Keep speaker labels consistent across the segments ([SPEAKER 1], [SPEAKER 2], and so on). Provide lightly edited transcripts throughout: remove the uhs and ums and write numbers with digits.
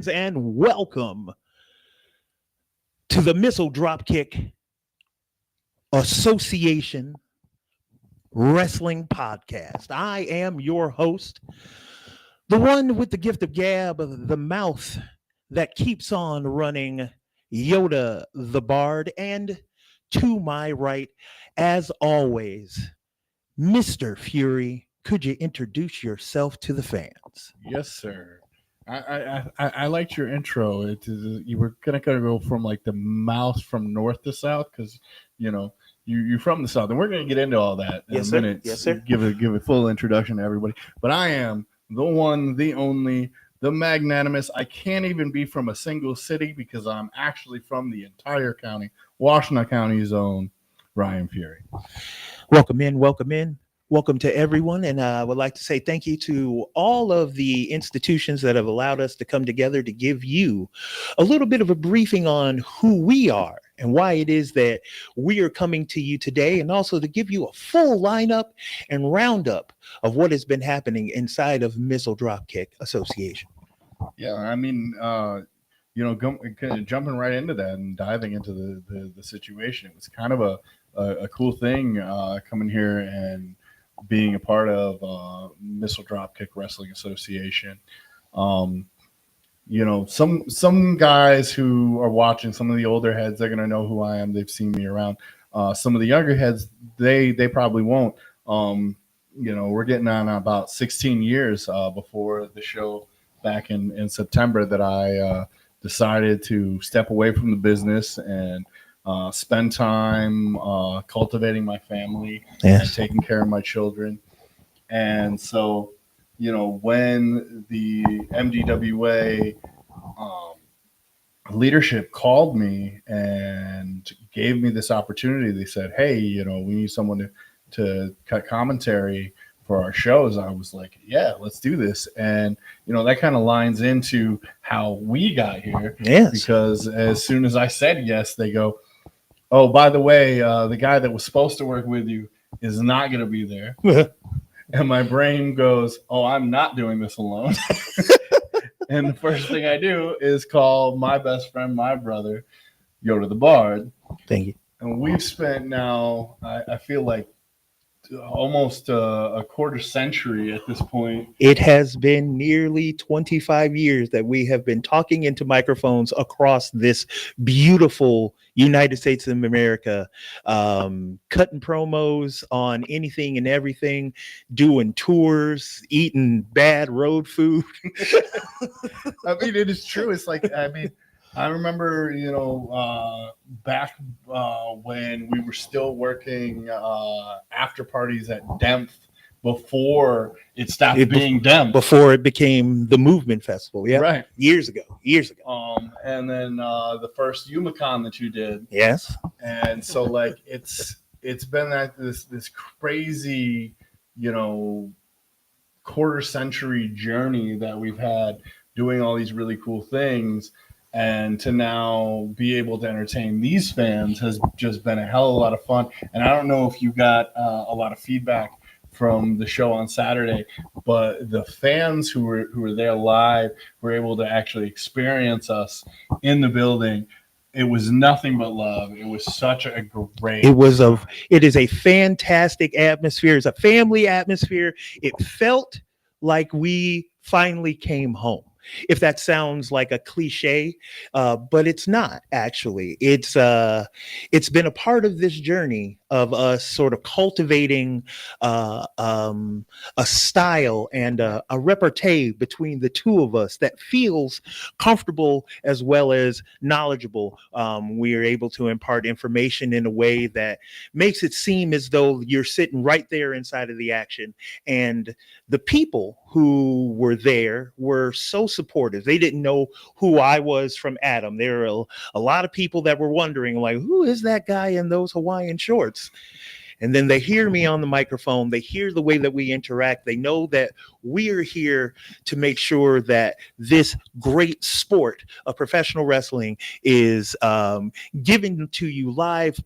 [SPEAKER 1] and welcome to the Missile Dropkick Association Wrestling Podcast. I am your host, the one with the gift of gab, the mouth that keeps on running, Yoda the Bard, and to my right, as always, Mr. Fury. Could you introduce yourself to the fans?
[SPEAKER 2] Yes, sir. I liked your intro. You were gonna go from like the mouth from north to south because you know you're from the south, and we're gonna get into all that in
[SPEAKER 1] Yes,
[SPEAKER 2] a
[SPEAKER 1] sir.
[SPEAKER 2] minute.
[SPEAKER 1] Yes, sir.
[SPEAKER 2] Give a full introduction to everybody. But I am the one, the only, the magnanimous. I can't even be from a single city because I'm actually from the entire county, Washington County zone. Ryan Fury.
[SPEAKER 1] Welcome in, welcome in. Welcome to everyone. And I would like to say thank you to all of the institutions that have allowed us to come together to give you a little bit of a briefing on who we are and why it is that we are coming to you today, and also to give you a full lineup and roundup of what has been happening inside of Missile Dropkick Association.
[SPEAKER 2] Yeah, I mean, kind of jumping right into that and diving into the situation. It was kind of a cool thing coming here and being a part of Missile Dropkick Wrestling Association. Um, some guys who are watching, some of the older heads, they're gonna know who I am. They've seen me around. Some of the younger heads, they probably won't. We're getting on about 16 years before the show back in September that I decided to step away from the business and spend time cultivating my family and taking care of my children. And so, when the MDWA leadership called me and gave me this opportunity, they said, "Hey, we need someone to cut commentary for our shows." I was like, "Yeah, let's do this." And that kind of lines into how we got here.
[SPEAKER 1] Yes.
[SPEAKER 2] Because as soon as I said yes, they go, "Oh, by the way, the guy that was supposed to work with you is not going to be there." And my brain goes, "Oh, I'm not doing this alone." And the first thing I do is call my best friend, my brother, Yoda the Bard.
[SPEAKER 1] Thank you.
[SPEAKER 2] And we've spent now, I feel like, almost a quarter century at this point.
[SPEAKER 1] It has been nearly 25 years that we have been talking into microphones across this beautiful United States of America, cutting promos on anything and everything, doing tours, eating bad road food.
[SPEAKER 2] I mean, it is true. It's like, I remember, back when we were still working after parties at Demph before it stopped being Demph.
[SPEAKER 1] Before it became the Movement Festival. Yeah.
[SPEAKER 2] Right.
[SPEAKER 1] Years ago.
[SPEAKER 2] And then the first Umicon that you did.
[SPEAKER 1] Yes.
[SPEAKER 2] And so, like, it's been this crazy, quarter century journey that we've had doing all these really cool things. And to now be able to entertain these fans has just been a hell of a lot of fun. And I don't know if you got a lot of feedback from the show on Saturday, but the fans who were there live were able to actually experience us in the building. It was nothing but love. It was such a great.
[SPEAKER 1] It is a fantastic atmosphere. It's a family atmosphere. It felt like we finally came home. If that sounds like a cliche, but it's not actually. It's been a part of this journey of us sort of cultivating a style and a repartee between the two of us that feels comfortable as well as knowledgeable. We are able to impart information in a way that makes it seem as though you're sitting right there inside of the action. And the people who were there were so supportive. They didn't know who I was from Adam. There were a lot of people that were wondering, like, who is that guy in those Hawaiian shorts? And then they hear me on the microphone. They hear the way that we interact. They know that we are here to make sure that this great sport of professional wrestling is given to you live,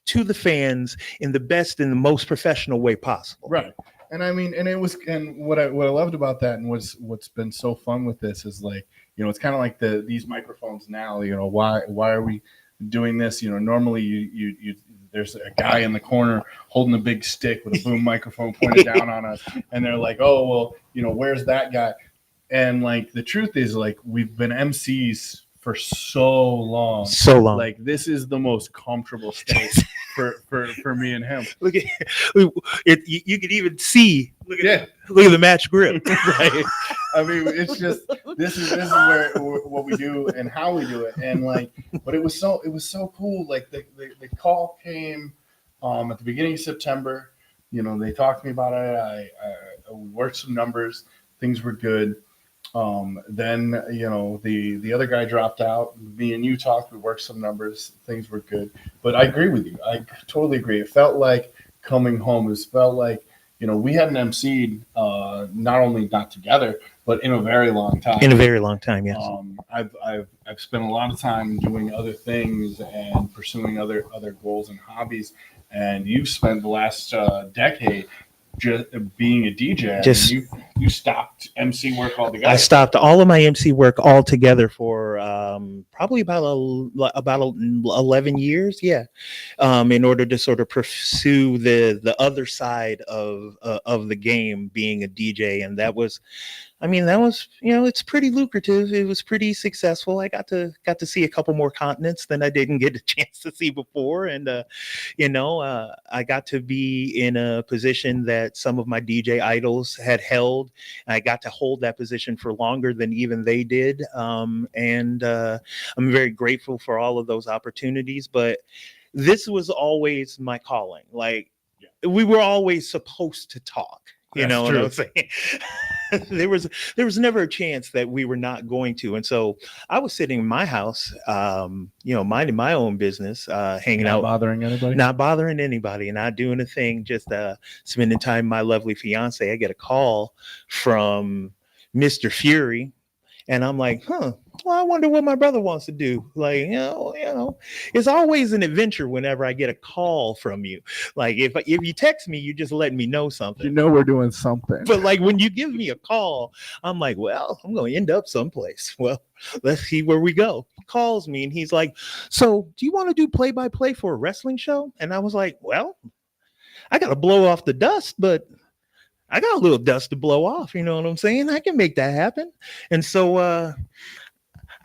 [SPEAKER 1] to the fans, in the best and the most professional way possible.
[SPEAKER 2] Right. And I mean, and what I loved about that, and what's been so fun with this is, like, it's kind of like these microphones now. Why are we doing this? Normally you there's a guy in the corner holding a big stick with a boom microphone pointed down on us, and they're like, oh well, where's that guy? And like the truth is, like, we've been MCs for so long. Like, this is the most comfortable state for me and him.
[SPEAKER 1] Look at it. You can even see. Look at the match grip.
[SPEAKER 2] Right. I mean, it's just this is where what we do and how we do it, and like, but it was so cool. Like the call came at the beginning of September. They talked to me about it. I worked some numbers. Things were good. Then the other guy dropped out. Me and you talked. We worked some numbers. Things were good. But I agree with you. I totally agree. It felt like coming home. It felt like we hadn't MC'd not only not together, but in a very long time.
[SPEAKER 1] In a very long time, yes.
[SPEAKER 2] I've spent a lot of time doing other things and pursuing other goals and hobbies, and you've spent the last decade just being a DJ.
[SPEAKER 1] Just
[SPEAKER 2] you stopped MC work altogether.
[SPEAKER 1] I stopped all of my MC work altogether for probably about 11 years. Yeah, in order to sort of pursue the other side of the game, being a DJ, and that was it's pretty lucrative. It was pretty successful. I got to see a couple more continents than I didn't get a chance to see before, and I got to be in a position that some of my DJ idols had held. I got to hold that position for longer than even they did, and I'm very grateful for all of those opportunities. But this was always my calling. Like, we were always supposed to talk. What I'm saying? there was never a chance that we were not going to. And so I was sitting in my house, minding my own business, hanging out, not bothering anybody, and not doing a thing, just spending time with my lovely fiance. I get a call from Mr. Fury, and I'm like, well, I wonder what my brother wants to do. Like, it's always an adventure whenever I get a call from you. Like, if you text me, you just let me know something.
[SPEAKER 2] We're doing something.
[SPEAKER 1] But like, when you give me a call, I'm like, well, I'm going to end up someplace. Well, let's see where we go. He calls me and he's like, so do you want to do play-by-play for a wrestling show? And I was like, well, I got to blow off the dust, but I got a little dust to blow off. You know what I'm saying? I can make that happen. And so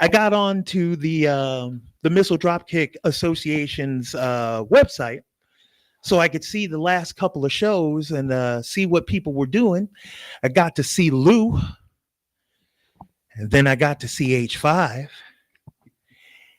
[SPEAKER 1] I got on to the Missile Dropkick Association's website, so I could see the last couple of shows and see what people were doing. I got to see Lou, and then I got to see H5.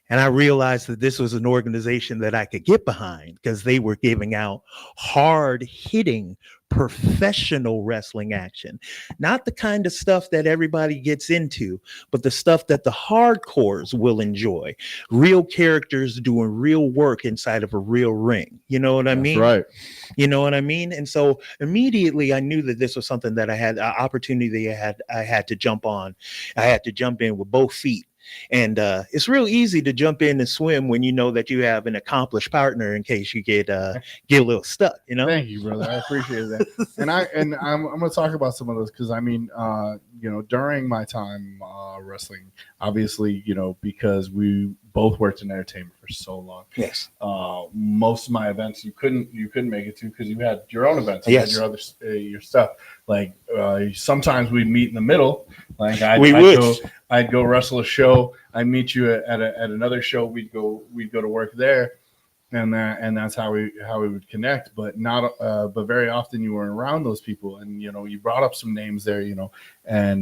[SPEAKER 1] And I realized that this was an organization that I could get behind, because they were giving out hard-hitting professional wrestling action. Not the kind of stuff that everybody gets into, but the stuff that the hardcores will enjoy. Real characters doing real work inside of a real ring. You know what I mean?
[SPEAKER 2] Right.
[SPEAKER 1] You know what I mean? And so immediately I knew that this was something that I had, an opportunity I had to jump on. I had to jump in with both feet. And it's real easy to jump in and swim when you know that you have an accomplished partner in case you get a little stuck.
[SPEAKER 2] Thank you, brother. I appreciate that. and I'm going to talk about some of those, because I mean, during my time wrestling, obviously, because we both worked in entertainment for so long.
[SPEAKER 1] Yes.
[SPEAKER 2] Most of my events you couldn't make it to, because you had your own events. You
[SPEAKER 1] yes.
[SPEAKER 2] had your other your stuff. Like sometimes we'd meet in the middle. Like I'd go wrestle a show. I'd meet you at another show. We'd go to work there, and that's how we would connect. But but very often you weren't around those people. And you brought up some names there. And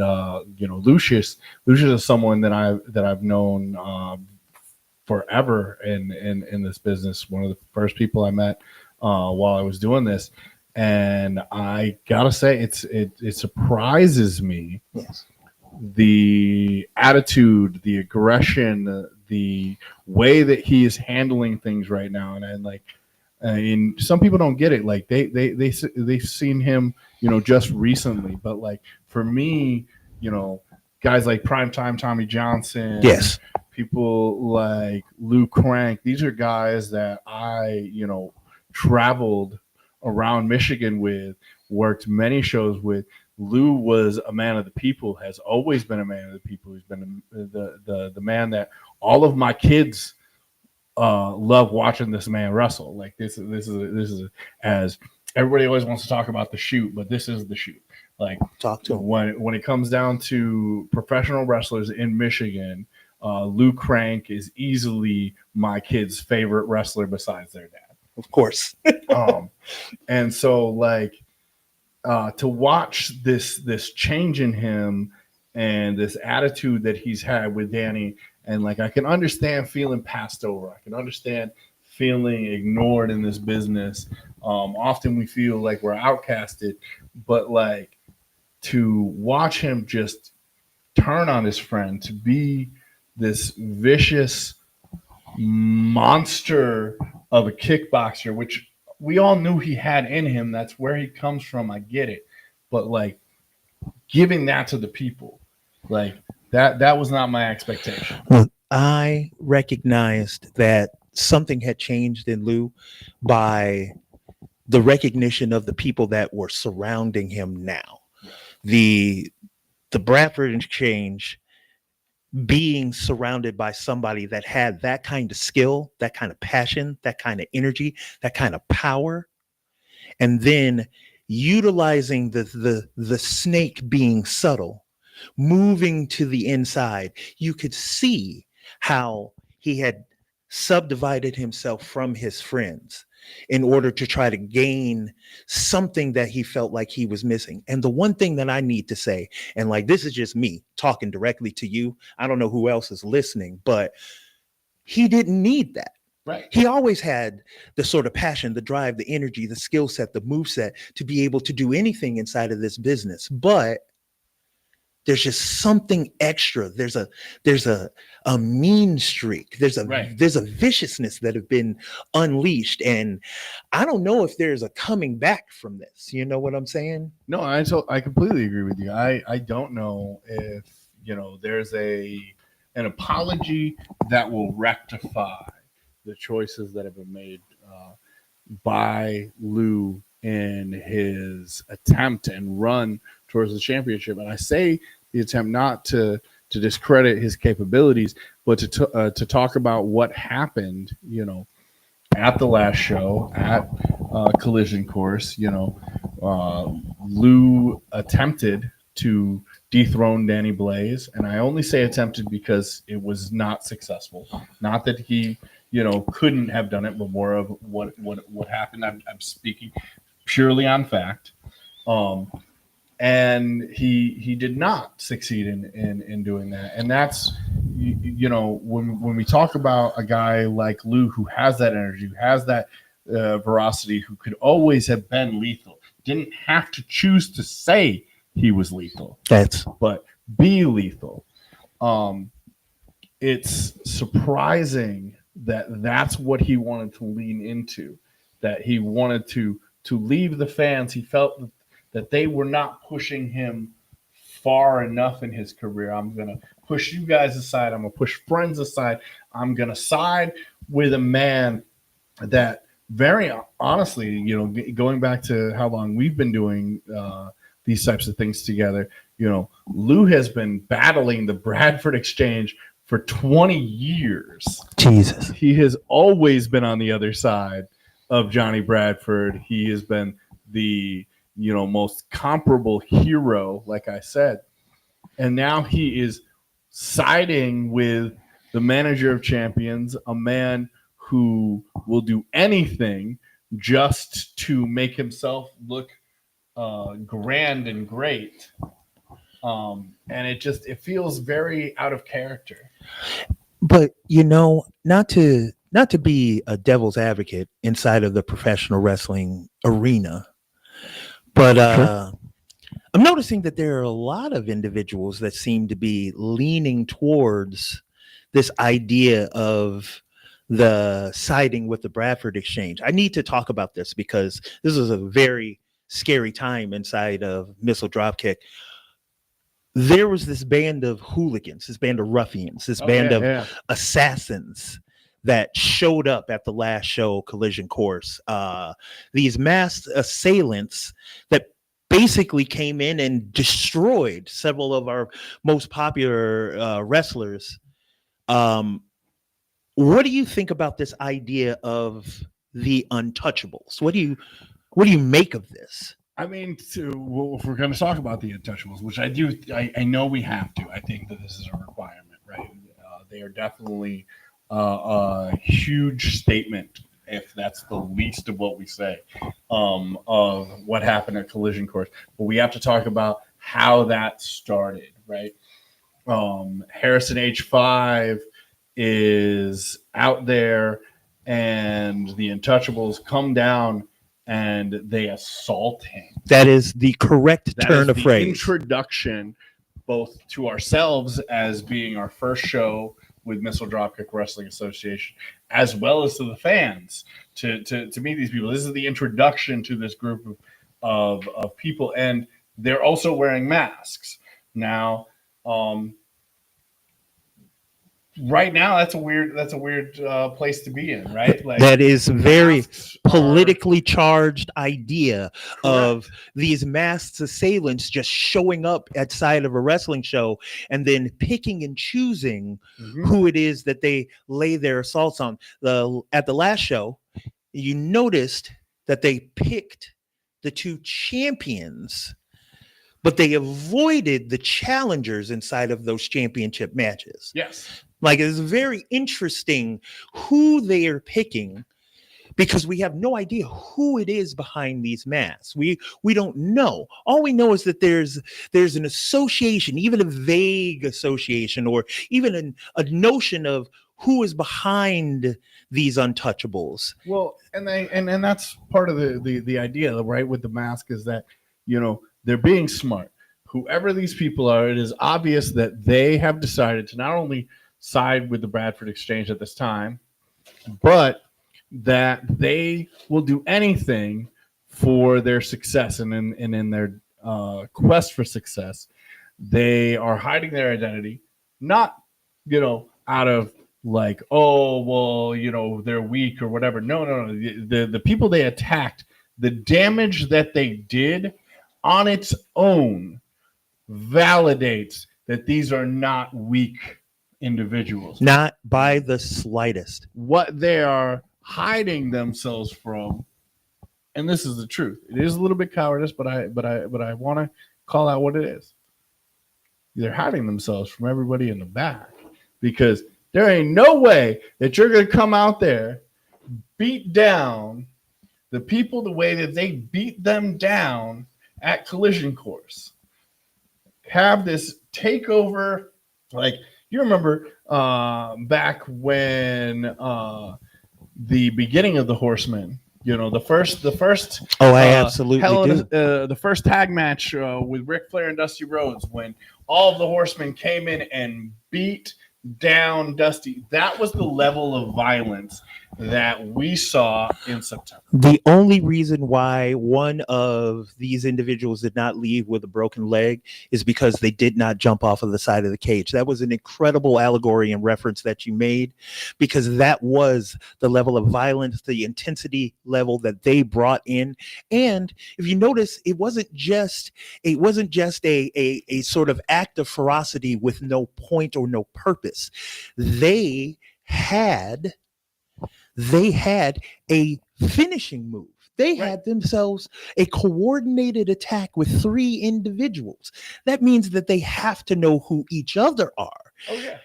[SPEAKER 2] Lucius is someone that I've known forever in this business. One of the first people I met while I was doing this, and I gotta say it surprises me.
[SPEAKER 1] Yes.
[SPEAKER 2] The attitude, the aggression, the way that he is handling things right now, and some people don't get it. Like they've seen him, just recently, but like for me, guys like Primetime Tommy Johnson,
[SPEAKER 1] yes,
[SPEAKER 2] people like Lou Crank. These are guys that I, traveled around Michigan with, worked many shows with. Lou was a man of the people, has always been a man of the people. He's been the man that all of my kids love watching this man wrestle. Like this is as everybody always wants to talk about the shoot, but this is the shoot. Like
[SPEAKER 1] Talk to him.
[SPEAKER 2] When it comes down to professional wrestlers in Michigan, Lou Crank is easily my kid's favorite wrestler besides their dad.
[SPEAKER 1] Of course.
[SPEAKER 2] And so like to watch this change in him and this attitude that he's had with Danny, and like I can understand feeling passed over. I can understand feeling ignored in this business. Often we feel like we're outcasted, but like to watch him just turn on his friend, to be this vicious monster of a kickboxer, which we all knew he had in him. That's where he comes from. I get it. But like giving that to the people, like that was not my expectation.
[SPEAKER 1] Well, I recognized that something had changed in Lou by the recognition of the people that were surrounding him now. The Bradford exchange, being surrounded by somebody that had that kind of skill, that kind of passion, that kind of energy, that kind of power, and then utilizing the snake being subtle, moving to the inside. You could see how he had subdivided himself from his friends in order to try to gain something that he felt like he was missing. And the one thing that I need to say, and like this is just me talking directly to you, I don't know who else is listening, but he didn't need that.
[SPEAKER 2] Right.
[SPEAKER 1] He always had the sort of passion, the drive, the energy, the skill set, the move set to be able to do anything inside of this business. But there's just something extra. There's a mean streak. There's a viciousness that have been unleashed, and I don't know if there's a coming back from this. You know what I'm saying?
[SPEAKER 2] No, I completely agree with you. I don't know if there's an apology that will rectify the choices that have been made by Lou in his attempt and run towards the championship. And I say the attempt not to discredit his capabilities, but to talk about what happened, at the last show at Collision Course. Lou attempted to dethrone Danny Blaze, and I only say attempted because it was not successful. Not that he couldn't have done it, but more of what happened. I'm speaking purely on fact. And he did not succeed in doing that. And that's, when we talk about a guy like Lou who has that energy, who has that veracity, who could always have been lethal, didn't have to choose to say he was lethal, but be lethal. It's surprising that that's what he wanted to lean into, that he wanted to leave the fans. He felt that they were not pushing him far enough in his career. I'm going to push you guys aside. I'm going to push friends aside. I'm going to side with a man that, very honestly, going back to how long we've been doing these types of things together, Lou has been battling the Bradford exchange for 20 years.
[SPEAKER 1] Jesus.
[SPEAKER 2] He has always been on the other side of Johnny Bradford. He has been the most comparable hero, like I said. And now he is siding with the manager of champions, a man who will do anything just to make himself look grand and great. And it feels very out of character.
[SPEAKER 1] But not to be a devil's advocate inside of the professional wrestling arena, but
[SPEAKER 2] Sure.
[SPEAKER 1] I'm noticing that there are a lot of individuals that seem to be leaning towards this idea of the siding with the Bradford exchange. I need to talk about this because this is a very scary time inside of Missile Dropkick. There was this band of hooligans, this band of ruffians, this band of assassins that showed up at the last show, Collision Course. These masked assailants that basically came in and destroyed several of our most popular wrestlers. Um, what do you think about this idea of the untouchables? What do you make of this?
[SPEAKER 2] I mean, if we're going to talk about the Untouchables, which I know we have to. I think that this is a requirement, right? They are definitely a huge statement, if that's the least of what we say, of what happened at Collision Course. But we have to talk about how that started, right? Harrison H5 is out there, and the Untouchables come down and they assault him.
[SPEAKER 1] That is the correct
[SPEAKER 2] That
[SPEAKER 1] turn
[SPEAKER 2] is
[SPEAKER 1] of
[SPEAKER 2] the
[SPEAKER 1] phrase.
[SPEAKER 2] introduction, both to ourselves as being our first show with Missile Dropkick Wrestling Association, as well as to the fans to meet these people. This is the introduction to this group of people, and they're also wearing masks now. Right now, that's a weird place to be in, right?
[SPEAKER 1] Like, that is a very politically charged idea. Correct. Of these masked assailants just showing up outside of a wrestling show and then picking and choosing who it is that they lay their assaults on. At the last show, you noticed that they picked the two champions, but they avoided the challengers inside of those championship matches.
[SPEAKER 2] Yes.
[SPEAKER 1] Like, it's very interesting who they are picking, because we have no idea who it is behind these masks. We don't know. All we know is that there's an association, even a vague association, or even a notion of who is behind these untouchables.
[SPEAKER 2] Well, and that's part of the idea, right, with the mask, is that, they're being smart. Whoever these people are, it is obvious that they have decided to not only side with the Bradford Exchange at this time, but that they will do anything for their success, and in their quest for success. They are hiding their identity, not out of like, oh well, they're weak or whatever. No. The people they attacked, the damage that they did on its own validates that these are not weak individuals.
[SPEAKER 1] Not by the slightest.
[SPEAKER 2] What they are hiding themselves from, and this is the truth, it is a little bit cowardice, but I want to call out what it is. They're hiding themselves from everybody in the back, because there ain't no way that you're going to come out there, beat down the people the way that they beat them down at Collision Course. Have this takeover, like, you remember back when the beginning of the Horsemen, the first.
[SPEAKER 1] Oh, I absolutely do.
[SPEAKER 2] The first tag match with Ric Flair and Dusty Rhodes, when all of the Horsemen came in and beat down Dusty. That was the level of violence that we saw in September.
[SPEAKER 1] The only reason why one of these individuals did not leave with a broken leg is because they did not jump off of the side of the cage. That was an incredible allegory and reference that you made, because that was the level of violence, the intensity level that they brought in. And if you notice, it wasn't just a sort of act of ferocity with no point or no purpose. They had a finishing move. They had themselves a coordinated attack with three individuals. That means that they have to know who each other are,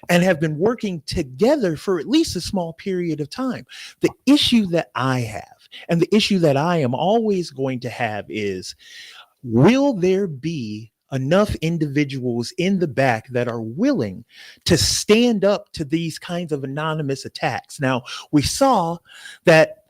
[SPEAKER 1] and have been working together for at least a small period of time. The issue that I have, and the issue that I am always going to have, is, will there be enough individuals in the back that are willing to stand up to these kinds of anonymous attacks? Now, we saw that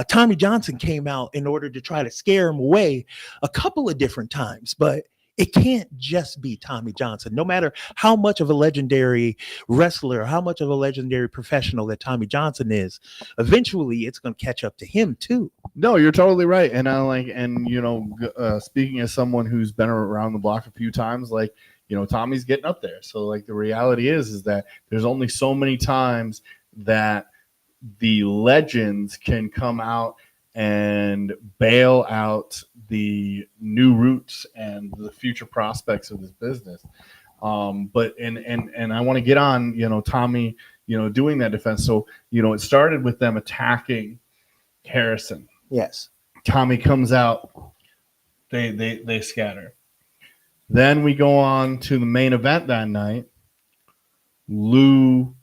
[SPEAKER 1] Tommy Johnson came out in order to try to scare him away a couple of different times, but it can't just be Tommy Johnson. No matter how much of a legendary wrestler, how much of a legendary professional that Tommy Johnson is, eventually it's going to catch up to him too.
[SPEAKER 2] No, you're totally right. And speaking as someone who's been around the block a few times, Tommy's getting up there. So the reality is that there's only so many times that the legends can come out and bail out the new roots and the future prospects of this business. But I want to get on, Tommy, doing that defense. So, it started with them attacking Harrison.
[SPEAKER 1] Yes.
[SPEAKER 2] Tommy comes out, they scatter. Then we go on to the main event that night. Lou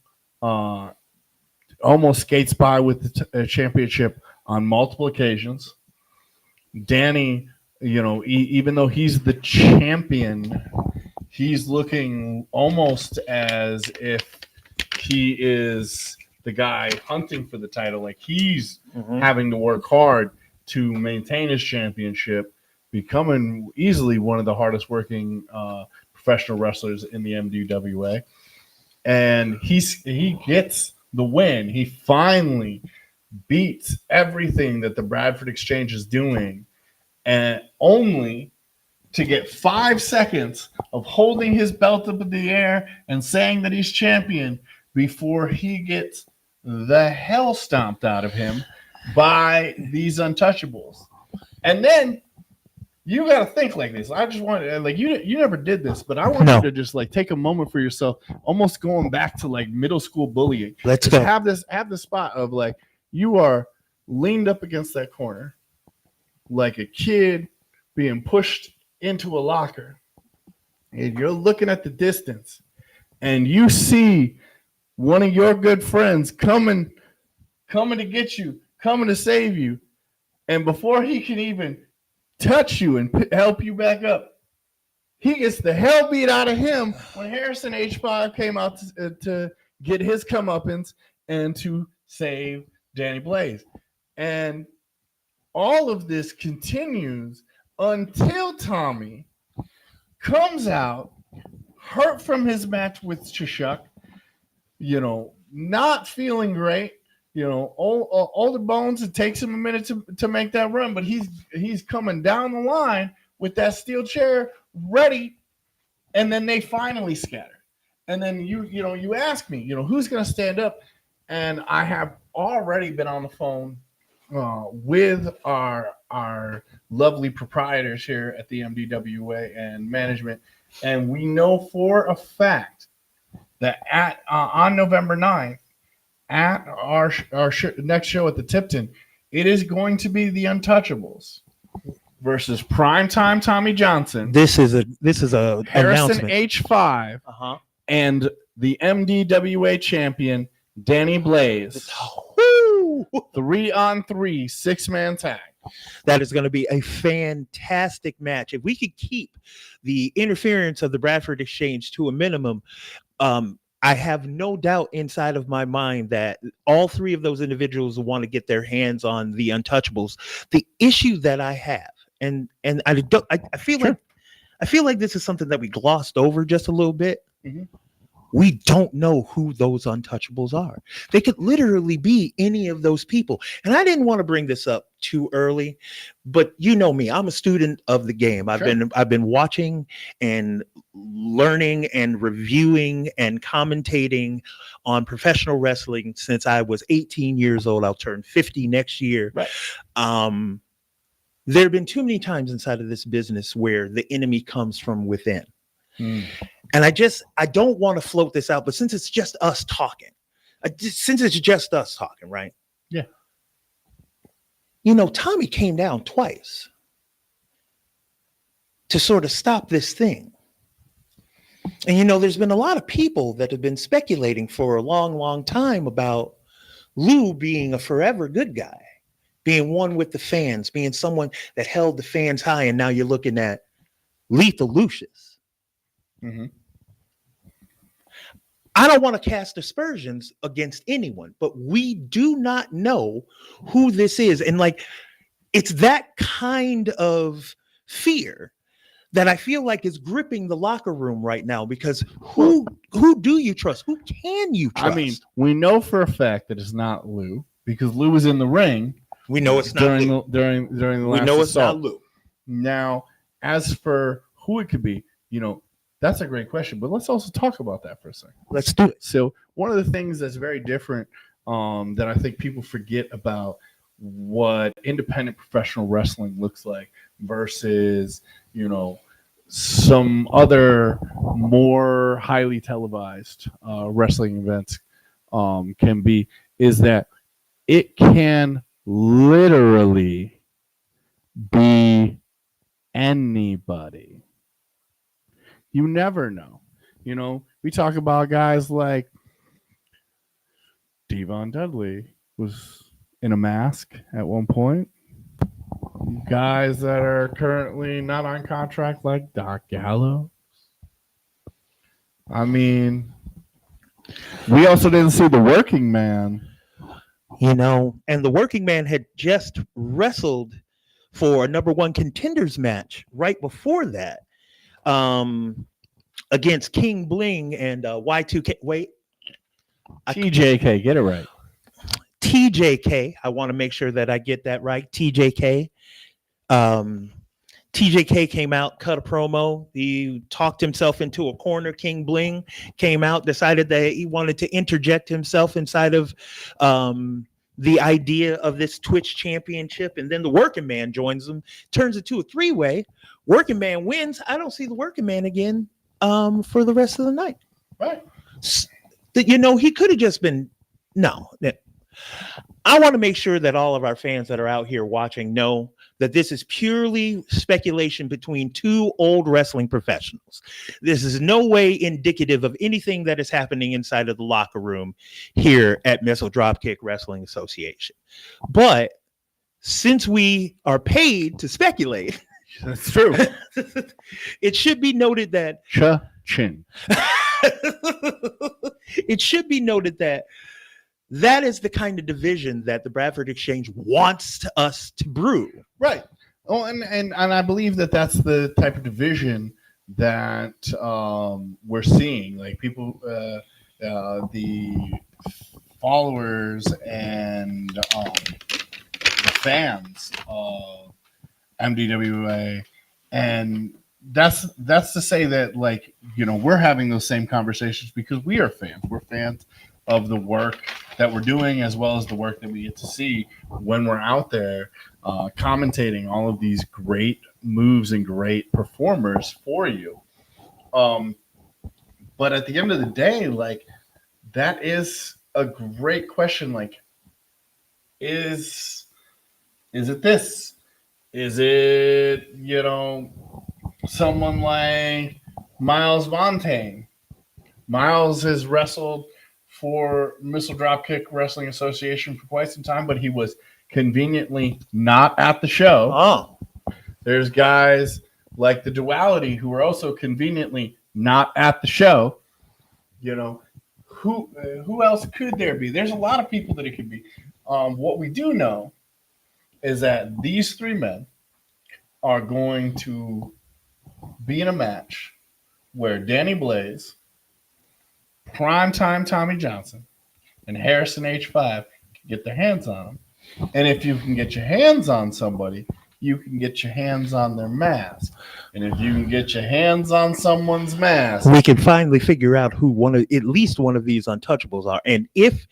[SPEAKER 2] almost skates by with the championship on multiple occasions. Danny, even though he's the champion, he's looking almost as if he is the guy hunting for the title. Like he's having to work hard to maintain his championship, becoming easily one of the hardest working professional wrestlers in the MDWA. And he gets the win. He finally beats everything that the Bradford Exchange is doing, and only to get 5 seconds of holding his belt up in the air and saying that he's champion before he gets the hell stomped out of him by these untouchables. And then you got to think like this. I just want to, like, you never did this, but I want you to just like take a moment for yourself, almost going back to like middle school bullying.
[SPEAKER 1] Let's
[SPEAKER 2] just
[SPEAKER 1] go.
[SPEAKER 2] Have the spot of like you are leaned up against that corner, like a kid being pushed into a locker, and you're looking at the distance, and you see one of your good friends coming to get you, coming to save you, and before he can even touch you and help you back up, he gets the hell beat out of him when Harrison H5 came out to get his comeuppance and to save Danny Blaze. And all of this continues until Tommy comes out hurt from his match with Chishuk, not feeling great. Older bones, it takes him a minute to make that run, but he's coming down the line with that steel chair ready, and then they finally scatter. And then you ask me, who's going to stand up? And I have already been on the phone with our lovely proprietors here at the MDWA and management, and we know for a fact that on November 9th, at our next show at the Tipton, it is going to be the Untouchables versus Primetime Tommy Johnson.
[SPEAKER 1] This is a
[SPEAKER 2] Harrison
[SPEAKER 1] announcement.
[SPEAKER 2] H5 and the MDWA champion Danny Blaze. 3-on-3 6-man tag.
[SPEAKER 1] That is going to be a fantastic match. If we could keep the interference of the Bradford Exchange to a minimum, I have no doubt inside of my mind that all three of those individuals want to get their hands on the Untouchables. The issue that I have, and I feel like this is something that we glossed over just a little bit.
[SPEAKER 2] Mm-hmm.
[SPEAKER 1] We don't know who those Untouchables are. They could literally be any of those people. And I didn't want to bring this up too early, but you know me, I'm a student of the game. I've been watching and learning and reviewing and commentating on professional wrestling since I was 18 years old. I'll turn 50 next year.
[SPEAKER 2] Right.
[SPEAKER 1] There have been too many times inside of this business where the enemy comes from within. And I don't want to float this out, but since it's just us talking, right?
[SPEAKER 2] Yeah.
[SPEAKER 1] Tommy came down twice to sort of stop this thing. And, there's been a lot of people that have been speculating for a long, long time about Lou being a forever good guy, being one with the fans, being someone that held the fans high. And now you're looking at Lethal Lucius.
[SPEAKER 2] Mm-hmm.
[SPEAKER 1] I don't want to cast aspersions against anyone, but we do not know who this is. And it's that kind of fear that I feel like is gripping the locker room right now, because who do you trust? Who can you trust?
[SPEAKER 2] I mean, we know for a fact that it's not Lou, because Lou was in the ring.
[SPEAKER 1] We know it's not Lou.
[SPEAKER 2] During the last
[SPEAKER 1] we know it's
[SPEAKER 2] assault.
[SPEAKER 1] not Lou.
[SPEAKER 2] Now, as for who it could be, that's a great question, but let's also talk about that for a second.
[SPEAKER 1] Let's do it.
[SPEAKER 2] So one of the things that's very different that I think people forget about what independent professional wrestling looks like versus, some other more highly televised wrestling events can be, is that it can literally be anybody. You never know. We talk about guys like Devon Dudley was in a mask at one point. Guys that are currently not on contract like Doc Gallows. I mean, we also didn't see the Working Man.
[SPEAKER 1] And the Working Man had just wrestled for a number one contenders match right before that, against King Bling and Y2K. Wait,
[SPEAKER 2] TJK, get it right.
[SPEAKER 1] TJK. I want to make sure that I get that right. TJK. TJK came out, cut a promo. He talked himself into a corner. King Bling came out, decided that he wanted to interject himself inside of the idea of this Twitch championship. And then the Working Man joins them, turns it to a three-way. Working Man wins. I don't see the Working Man again for the rest of the night.
[SPEAKER 2] Right.
[SPEAKER 1] He could have just been, no. I want to make sure that all of our fans that are out here watching know that this is purely speculation between two old wrestling professionals. This is no way indicative of anything that is happening inside of the locker room here at Missile Dropkick Wrestling Association. But since we are paid to speculate,
[SPEAKER 2] that's true.
[SPEAKER 1] It should be noted that
[SPEAKER 2] Cha-ching.
[SPEAKER 1] It should be noted that is the kind of division that the Bradford Exchange wants us to brew.
[SPEAKER 2] Right. Oh, and I believe that that's the type of division that we're seeing. Like people, the followers and the fans of MDWA, and that's to say that, like, we're having those same conversations because we are fans. We're fans of the work that we're doing, as well as the work that we get to see when we're out there commentating all of these great moves and great performers for you. But at the end of the day, like, that is a great question. Like, is it this? Is it, someone like Miles Vontaine? Miles has wrestled for Missile Dropkick Wrestling Association for quite some time, but he was conveniently not at the show.
[SPEAKER 1] Oh.
[SPEAKER 2] There's guys like the Duality who are also conveniently not at the show. Who else could there be? There's a lot of people that it could be. What we do know is that these three men are going to be in a match where Danny Blaze, Primetime Tommy Johnson, and Harrison H5 can get their hands on them. And if you can get your hands on somebody, you can get your hands on their mask. And if you can get your hands on someone's mask,
[SPEAKER 1] we can finally figure out who at least one of these untouchables are. And if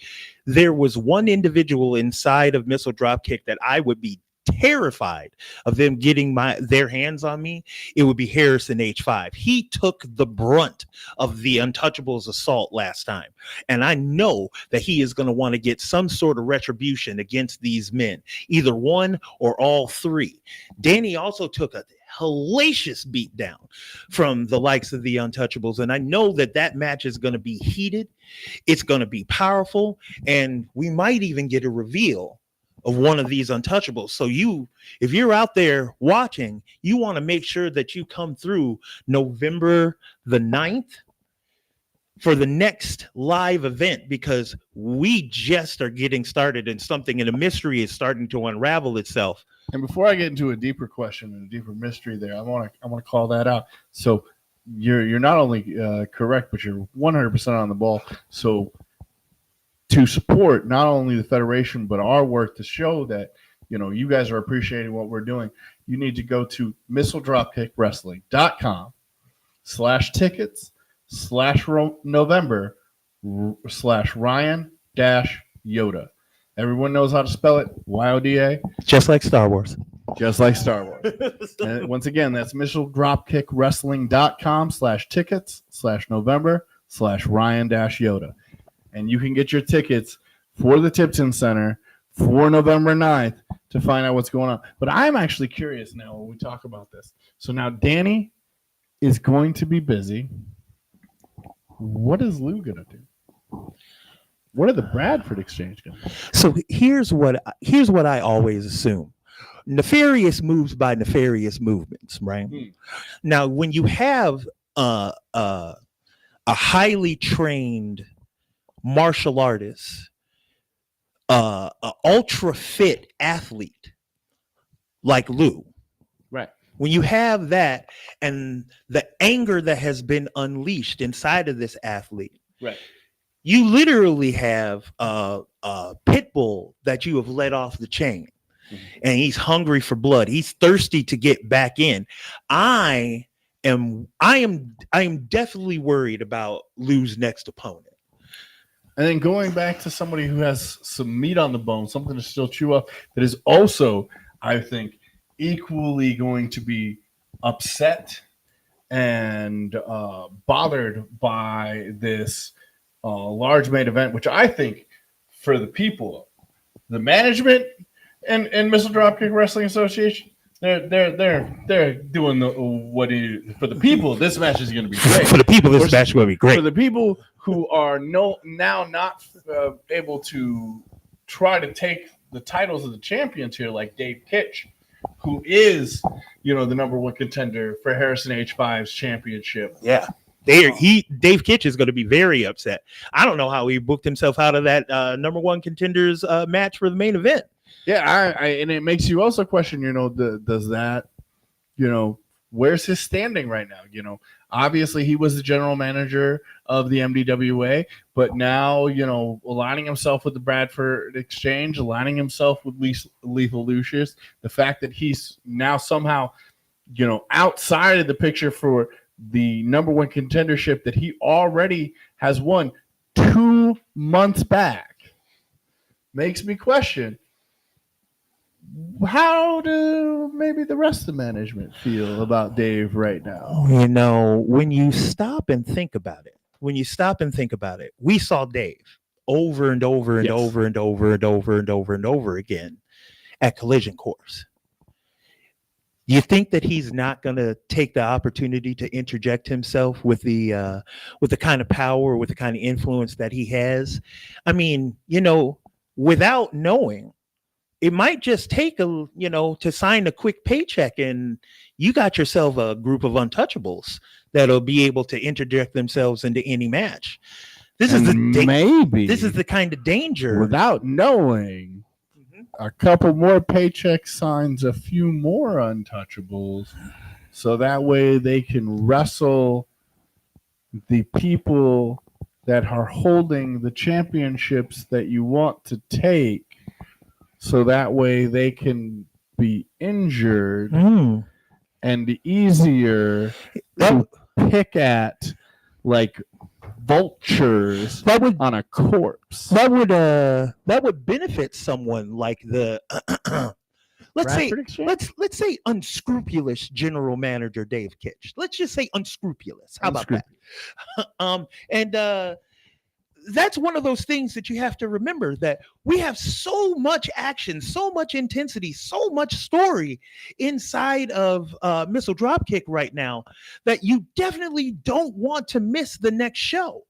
[SPEAKER 1] there was one individual inside of Missile Dropkick that I would be terrified of them getting their hands on me, it would be Harrison H5. He took the brunt of the Untouchables assault last time, and I know that he is going to want to get some sort of retribution against these men, either one or all three. Danny also took a hellacious beatdown from the likes of the Untouchables, and I know that match is going to be heated. It's going to be powerful, and we might even get a reveal of one of these Untouchables. So if you're out there watching, you want to make sure that you come through November the 9th for the next live event, because we just are getting started and a mystery is starting to unravel itself.
[SPEAKER 2] And before I get into a deeper question and a deeper mystery there, I want to call that out. So you're not only correct, but you're 100% on the ball. So to support not only the Federation, but our work to show that, you guys are appreciating what we're doing, you need to go to missiledropkickwrestling.com/tickets/November/Ryan-Yoda. Everyone knows how to spell it. YODA.
[SPEAKER 1] Just like Star Wars.
[SPEAKER 2] Just like Star Wars. And once again, that's MissilDropkickWrestling.com/tickets/November/Ryan-Yoda. And you can get your tickets for the Tipton Center for November 9th to find out what's going on. But I'm actually curious now when we talk about this. So now Danny is going to be busy. What is Lou going to do? What are the Bradford Exchange going to do?
[SPEAKER 1] So here's what I always assume. Nefarious moves by nefarious movements, right? Now, when you have a highly trained martial artist, an ultra fit athlete like Lou,
[SPEAKER 2] right?
[SPEAKER 1] When you have that and the anger that has been unleashed inside of this athlete,
[SPEAKER 2] right?
[SPEAKER 1] You literally have a pit bull that you have let off the chain, and he's hungry for blood. He's thirsty to get back in. I am definitely worried about Lou's next opponent.
[SPEAKER 2] And then going back to somebody who has some meat on the bone, something to still chew up, that is also, I think, equally going to be upset and bothered by this large main event, which I think for the people, the management and Missile Dropkick Wrestling Association, they're doing for the people. This match is going to be great.
[SPEAKER 1] For the people, this match is going to be great.
[SPEAKER 2] For the people who are now not able to try to take the titles of the champions here, like Dave Kitch, who is the number one contender for Harrison H5's championship.
[SPEAKER 1] Yeah. Dave Kitch is going to be very upset. I don't know how he booked himself out of that number one contenders match for the main event.
[SPEAKER 2] Yeah, and it makes you also question, does that, where's his standing right now? Obviously he was the general manager of the MDWA, but now, aligning himself with the Bradford Exchange, aligning himself with Lethal Lucius, the fact that he's now somehow, outside of the picture for the number one contendership that he already has won 2 months back, makes me question, how do maybe the rest of the management feel about Dave right now?
[SPEAKER 1] When you stop and think about it, we saw Dave over and over and over and over and over and over and over again at Collision Course. You think that he's not going to take the opportunity to interject himself with the kind of power, with the kind of influence that he has? I mean, without knowing, it might just take to sign a quick paycheck, and you got yourself a group of untouchables that'll be able to interject themselves into any match. This is the kind of danger.
[SPEAKER 2] Without knowing, a couple more paycheck signs a few more untouchables, so that way they can wrestle the people that are holding the championships that you want to take, so that way they can be injured and easier to pick at like vultures on a corpse.
[SPEAKER 1] That would benefit someone like the let's say unscrupulous general manager Dave Kitch. Let's just say unscrupulous. How about that? That's one of those things that you have to remember, that we have so much action, so much intensity, so much story inside of Missile Dropkick right now that you definitely don't want to miss the next show.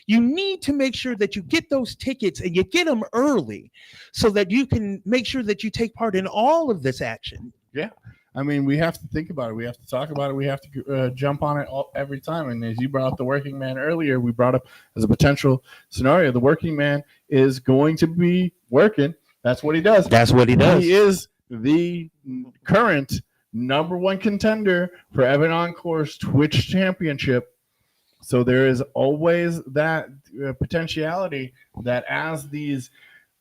[SPEAKER 1] You need to make sure that you get those tickets and you get them early so that you can make sure that you take part in all of this action.
[SPEAKER 2] Yeah. I mean, we have to think about it. We have to talk about it. We have to jump on it every time. And as you brought up the working man earlier, we brought up as a potential scenario, the working man is going to be working. That's what he does. He is the current number one contender for Evan Encore's Twitch championship. So there is always that potentiality that as these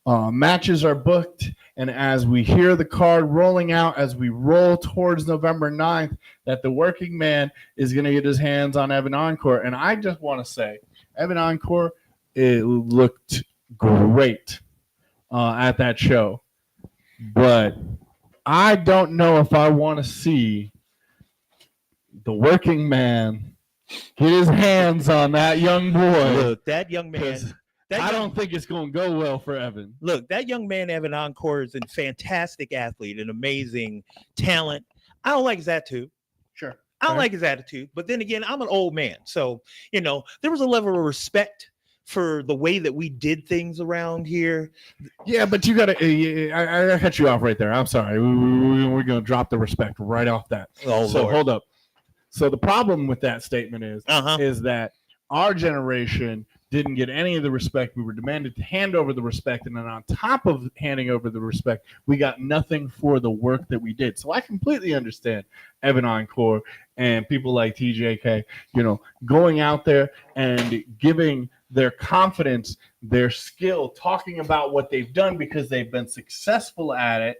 [SPEAKER 2] matches are booked, and as we hear the card rolling out, as we roll towards November 9th, that the working man is going to get his hands on Evan Encore. And I just want to say, Evan Encore, it looked great at that show, but I don't know if I want to see the working man get his hands on that young boy.
[SPEAKER 1] Look, that young man.
[SPEAKER 2] 'Cause I don't think it's going to go well for Evan.
[SPEAKER 1] Look, that young man, Evan Encore, is a fantastic athlete, an amazing talent. I don't like his attitude.
[SPEAKER 2] Sure.
[SPEAKER 1] I don't like his attitude. But then again, I'm an old man. So, there was a level of respect for the way that we did things around here.
[SPEAKER 2] Yeah, but you got to. I cut you off right there. I'm sorry. We're going to drop the respect right off that.
[SPEAKER 1] Oh,
[SPEAKER 2] so
[SPEAKER 1] Lord.
[SPEAKER 2] hold up. So the problem with that statement is that our generation didn't get any of the respect. We were demanded to hand over the respect, and then on top of handing over the respect, we got nothing for the work that we did. So I completely understand Evan Encore and people like TJK, going out there and giving their confidence, their skill, talking about what they've done because they've been successful at it.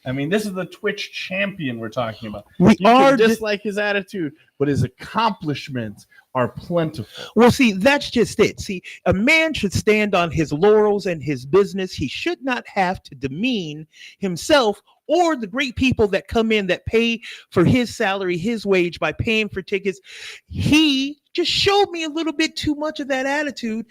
[SPEAKER 2] I mean, this is the Twitch champion we're talking about. You can dislike his attitude, but his accomplishments are plentiful.
[SPEAKER 1] Well, see, that's just it. See, a man should stand on his laurels and his business. He should not have to demean himself or the great people that come in that pay for his salary, his wage by paying for tickets. He just showed me a little bit too much of that attitude,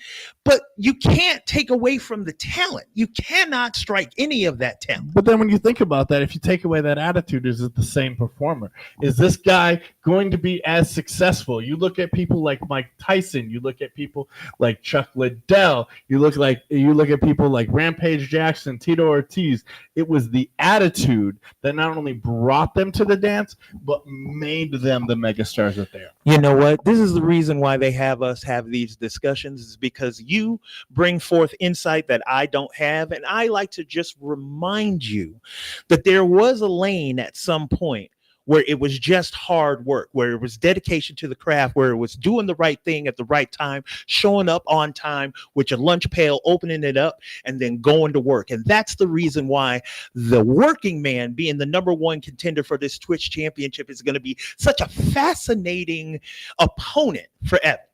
[SPEAKER 1] but you can't take away from the talent. You cannot strike any of that talent.
[SPEAKER 2] But then when you think about that, if you take away that attitude, is it the same performer? Is this guy going to be as successful? You look at people like Mike Tyson, you look at people like Chuck Liddell, you look at people like Rampage Jackson, Tito Ortiz. It was the attitude that not only brought them to the dance, but made them the megastars that they are.
[SPEAKER 1] You know what? This is the reason why they have us have these discussions, is because you bring forth insight that I don't have. And I like to just remind you that there was a lane at some point where it was just hard work, where it was dedication to the craft, where it was doing the right thing at the right time, showing up on time with your lunch pail, opening it up, and then going to work. And that's the reason why the working man being the number one contender for this Twitch championship is going to be such a fascinating opponent for Evan.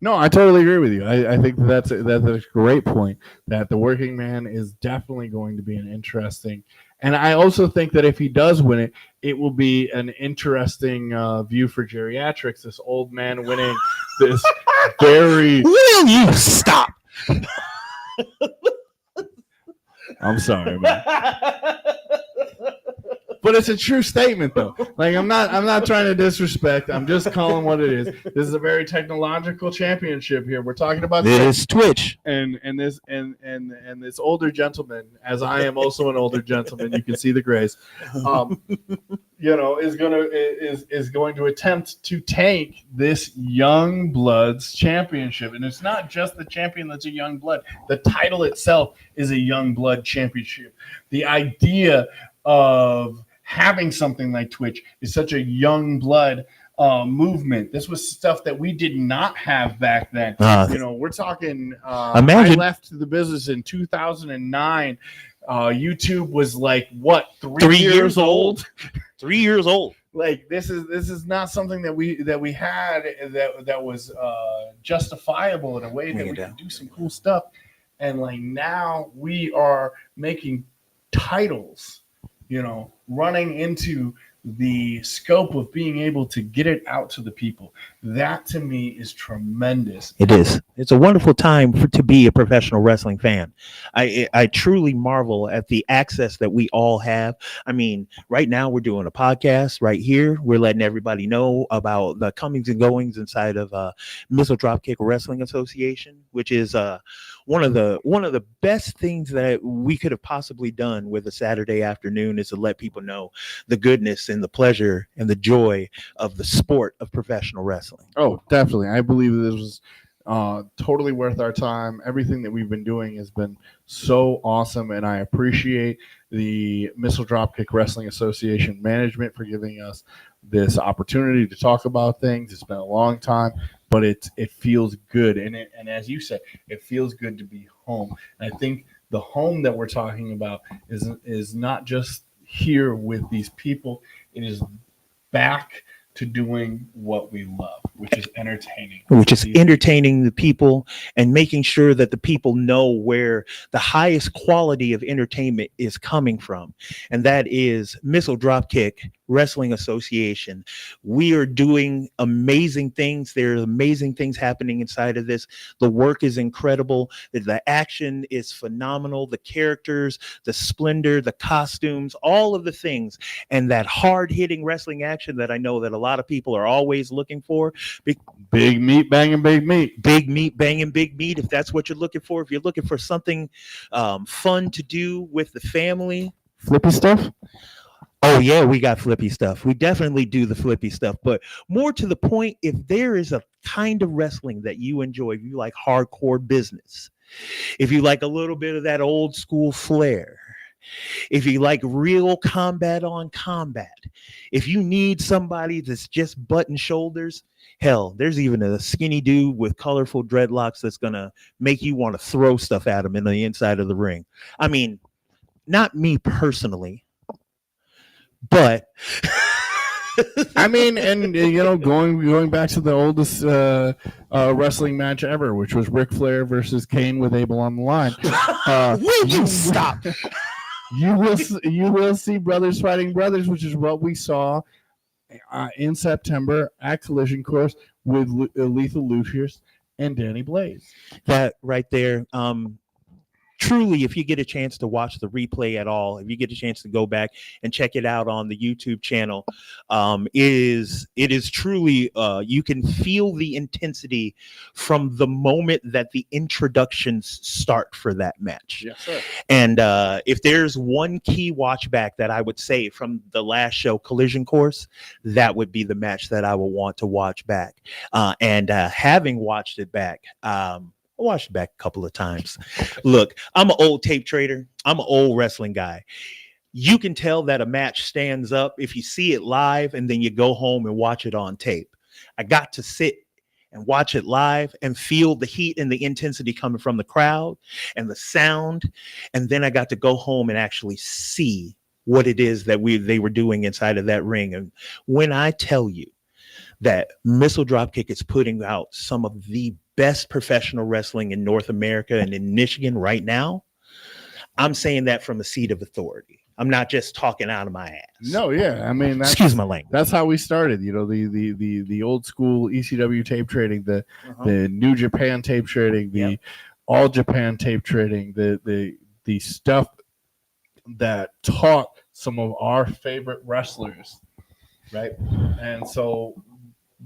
[SPEAKER 2] No, I totally agree with you. I think that's a great point, that the working man is definitely going to be an interesting. And I also think that if he does win it, it will be an interesting view for geriatrics. This old man winning this very...
[SPEAKER 1] Will you stop?
[SPEAKER 2] I'm sorry, man. But it's a true statement, though. Like, I'm not trying to disrespect. I'm just calling what it is. This is a very technological championship here. We're talking about
[SPEAKER 1] this Twitch,
[SPEAKER 2] and this older gentleman, as I am also an older gentleman. You can see the grays. Is going to attempt to take this young blood's championship, and it's not just the champion that's a young blood. The title itself is a young blood championship. The idea of having something like Twitch is such a young blood movement. This was stuff that we did not have back then. We're talking.
[SPEAKER 1] Imagine.
[SPEAKER 2] I left the business in 2009. YouTube was like what, 3 years old?
[SPEAKER 1] 3 years old.
[SPEAKER 2] Like this is not something that we had that was justifiable in a way that we could do some cool stuff. And like now we are making titles, running into the scope of being able to get it out to the people. That to me is tremendous.
[SPEAKER 1] It is. It's a wonderful time to be a professional wrestling fan. I truly marvel at the access that we all have. I mean, right now we're doing a podcast right here. We're letting everybody know about the comings and goings inside of Missile Dropkick Wrestling Association, which is one of the best things that we could have possibly done with a Saturday afternoon, is to let people know the goodness and the pleasure and the joy of the sport of professional wrestling.
[SPEAKER 2] Oh, definitely. I believe this was totally worth our time. Everything that we've been doing has been so awesome, and I appreciate the Missile Dropkick Wrestling Association management for giving us this opportunity to talk about things. It's been a long time, but it feels good, and as you said, it feels good to be home. And I think the home that we're talking about is not just here with these people. It is back to doing what we love, which is entertaining.
[SPEAKER 1] Which is entertaining the people and making sure that the people know where the highest quality of entertainment is coming from. And that is Missile Dropkick Wrestling Association. We are doing amazing things. There are amazing things happening inside of this. The work is incredible. The action is phenomenal. The characters, the splendor, the costumes, all of the things, and that hard-hitting wrestling action that I know that a lot of people are always looking for.
[SPEAKER 2] Big meat banging big meat.
[SPEAKER 1] Big meat banging big meat, if that's what you're looking for. If you're looking for something fun to do with the family.
[SPEAKER 2] Flippy stuff?
[SPEAKER 1] Oh, yeah, we got flippy stuff. We definitely do the flippy stuff. But more to the point, if there is a kind of wrestling that you enjoy, if you like hardcore business, if you like a little bit of that old school flair, if you like real combat on combat, if you need somebody that's just butt and shoulders, hell, there's even a skinny dude with colorful dreadlocks that's going to make you want to throw stuff at him in the inside of the ring. I mean, not me personally, but
[SPEAKER 2] I mean, and going back to the oldest wrestling match ever, which was Ric Flair versus Kane with Abel on the line.
[SPEAKER 1] Will you stop?
[SPEAKER 2] You will see brothers fighting brothers, which is what we saw in September at Collision Course with Lethal Lucius and Danny Blaze.
[SPEAKER 1] That right there. Truly, if you get a chance to watch the replay at all, if you get a chance to go back and check it out on the YouTube channel, it is truly, you can feel the intensity from the moment that the introductions start for that match.
[SPEAKER 2] Yes, sir.
[SPEAKER 1] And if there's one key watch back that I would say from the last show, Collision Course, that would be the match that I will want to watch back. And having watched it back, I watched it back a couple of times. Look, I'm an old tape trader. I'm an old wrestling guy. You can tell that a match stands up if you see it live and then you go home and watch it on tape. I got to sit and watch it live and feel the heat and the intensity coming from the crowd and the sound. And then I got to go home and actually see what it is that they were doing inside of that ring. And when I tell you that Missile Dropkick is putting out some of the best professional wrestling in North America and in Michigan right now, I'm saying that from a seat of authority. I'm not just talking out of my ass.
[SPEAKER 2] No, yeah. I mean,
[SPEAKER 1] excuse my language.
[SPEAKER 2] That's how we started. The old school ECW tape trading, the New Japan tape trading, the All Japan tape trading, the stuff that taught some of our favorite wrestlers, right? And so,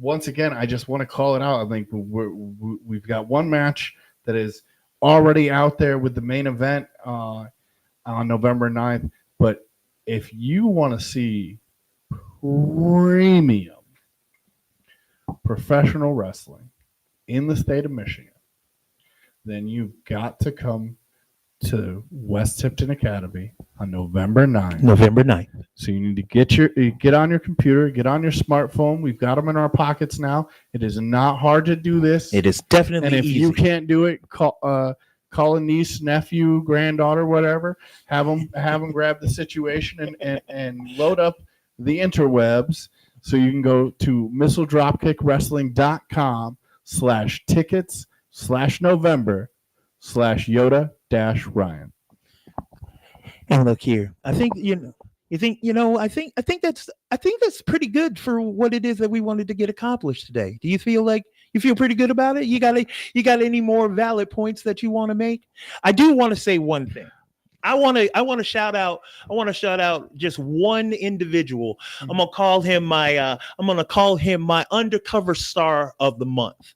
[SPEAKER 2] once again, I just want to call it out. I think we've got one match that is already out there with the main event on November 9th. But if you want to see premium professional wrestling in the state of Michigan, then you've got to come to West Tipton Academy on November 9th.
[SPEAKER 1] November 9th.
[SPEAKER 2] So you need to get on your computer, get on your smartphone. We've got them in our pockets now. It is not hard to do this.
[SPEAKER 1] It is definitely
[SPEAKER 2] easy. And if
[SPEAKER 1] easy.
[SPEAKER 2] you can't do it, call a niece, nephew, granddaughter, whatever. Have them grab the situation and load up the interwebs so you can go to missiledropkick.com/tickets/November/Yoda-Ryan.
[SPEAKER 1] And look here, I think that's pretty good for what it is that we wanted to get accomplished today. Do you feel pretty good about it? You got any more valid points that you want to make? I do want to say one thing. I want to shout out just one individual. Mm-hmm. I'm going to call him my undercover star of the month.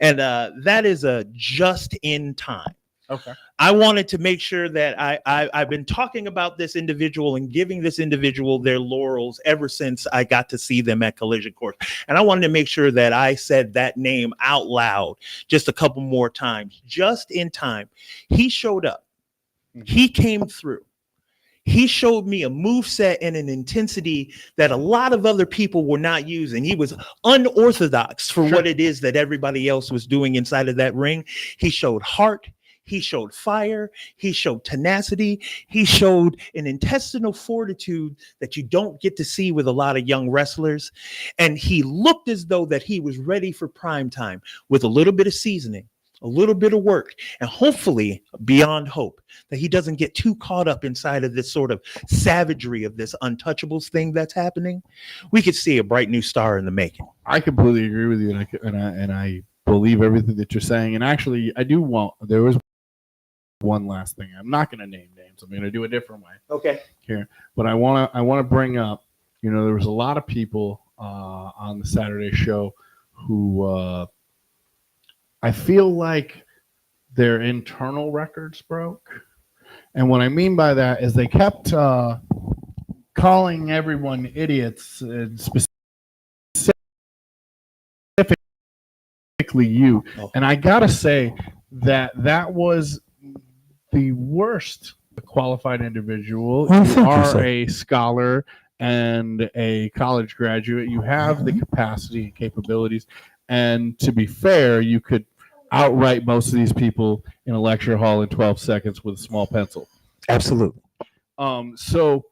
[SPEAKER 1] And that is a Just in Time.
[SPEAKER 2] Okay.
[SPEAKER 1] I wanted to make sure that I've been talking about this individual and giving this individual their laurels ever since I got to see them at Collision Course. And I wanted to make sure that I said that name out loud just a couple more times. Just in Time. He showed up. He came through. He showed me a moveset and an intensity that a lot of other people were not using. He was unorthodox for what it is that everybody else was doing inside of that ring. He showed heart. He showed fire. He showed tenacity. He showed an intestinal fortitude that you don't get to see with a lot of young wrestlers. And he looked as though that he was ready for prime time with a little bit of seasoning, a little bit of work, and hopefully beyond hope that he doesn't get too caught up inside of this sort of savagery of this untouchables thing that's happening. We could see a bright new star in the making.
[SPEAKER 2] I completely agree with you, and I believe everything that you're saying. And actually, there was one last thing. I'm not going to name names. I'm going to do a different way.
[SPEAKER 1] Okay.
[SPEAKER 2] Here, but I want to bring up. There was a lot of people on the Saturday show who I feel like their internal records broke. And what I mean by that is they kept calling everyone idiots, specifically you.
[SPEAKER 1] Oh.
[SPEAKER 2] And I got to say that was the worst qualified individual. You are a scholar and a college graduate. You have the capacity and capabilities. And to be fair, you could outright most of these people in a lecture hall in 12 seconds with a small pencil.
[SPEAKER 1] Absolutely.
[SPEAKER 2] So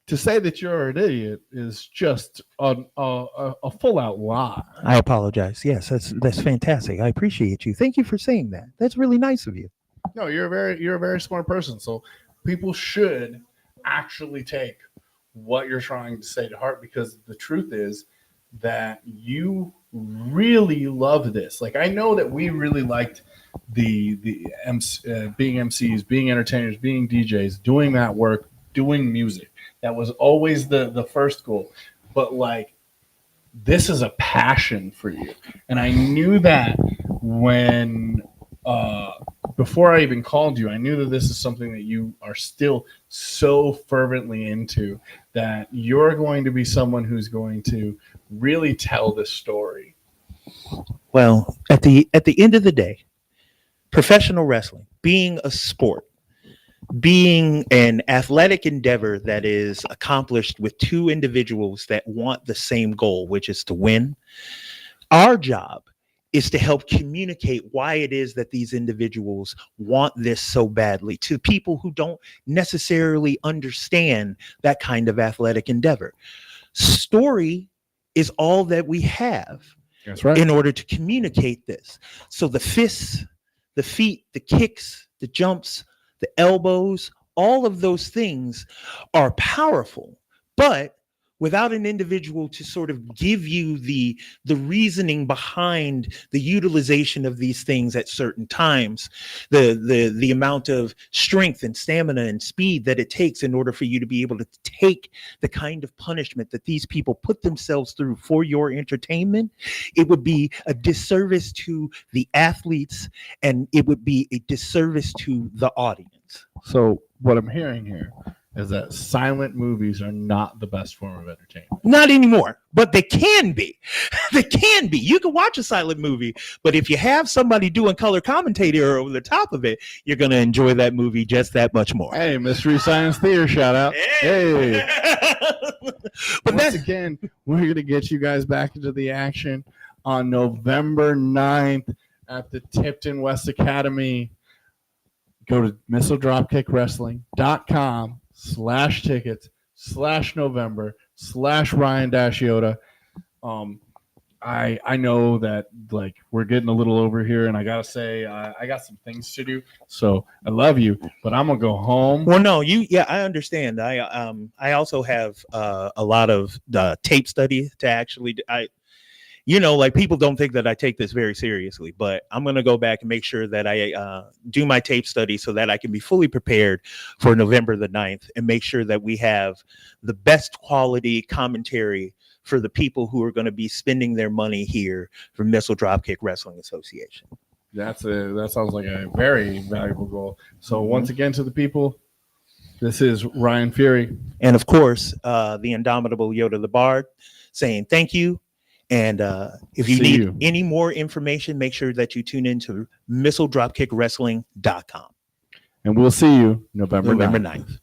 [SPEAKER 2] to say that you're an idiot is just a full out lie.
[SPEAKER 1] I apologize. Yes, that's fantastic. I appreciate you. Thank you for saying that. That's really nice of you.
[SPEAKER 2] No, you're a very smart person. So people should actually take what you're trying to say to heart, because the truth is that you really love this. Like, I know that we really liked the being MCs, being entertainers, being DJs, doing that work, doing music. That was always the first goal. But like, this is a passion for you, and I knew that when before I even called you, I knew that this is something that you are still so fervently into, that you're going to be someone who's going to really tell this story.
[SPEAKER 1] Well, at the end of the day, professional wrestling, being a sport, being an athletic endeavor that is accomplished with two individuals that want the same goal, which is to win, our job is to help communicate why it is that these individuals want this so badly to people who don't necessarily understand that kind of athletic endeavor. Story is all that we have.
[SPEAKER 2] That's right.
[SPEAKER 1] In order to communicate this. So the fists, the feet, the kicks, the jumps, the elbows, all of those things are powerful, but without an individual to sort of give you the reasoning behind the utilization of these things at certain times, the amount of strength and stamina and speed that it takes in order for you to be able to take the kind of punishment that these people put themselves through for your entertainment, it would be a disservice to the athletes, and it would be a disservice to the audience.
[SPEAKER 2] So what I'm hearing here is that silent movies are not the best form of entertainment.
[SPEAKER 1] Not anymore, but they can be. They can be. You can watch a silent movie, but if you have somebody doing color commentary over the top of it, you're going to enjoy that movie just that much more.
[SPEAKER 2] Hey, Mystery Science Theater shout out. Hey. But once again, we're going to get you guys back into the action on November 9th at the Tipton West Academy. Go to missiledropkick.com/tickets/November/Ryan-Yoda. I know that like we're getting a little over here, and I gotta say I got some things to do. So I love you, but I'm gonna go home.
[SPEAKER 1] Well, no, I understand. I also have a lot of tape study to actually. Like people don't think that I take this very seriously, but I'm going to go back and make sure that I do my tape study so that I can be fully prepared for November the 9th and make sure that we have the best quality commentary for the people who are going to be spending their money here from Missile Dropkick Wrestling Association.
[SPEAKER 2] That sounds like a very valuable goal. So once again, to the people, this is Ryan Fury.
[SPEAKER 1] And of course, the indomitable Yoda the Bard saying thank you. And if you need any more information, make sure that you tune into MissileDropkickWrestling.com.
[SPEAKER 2] And we'll see you November 9th.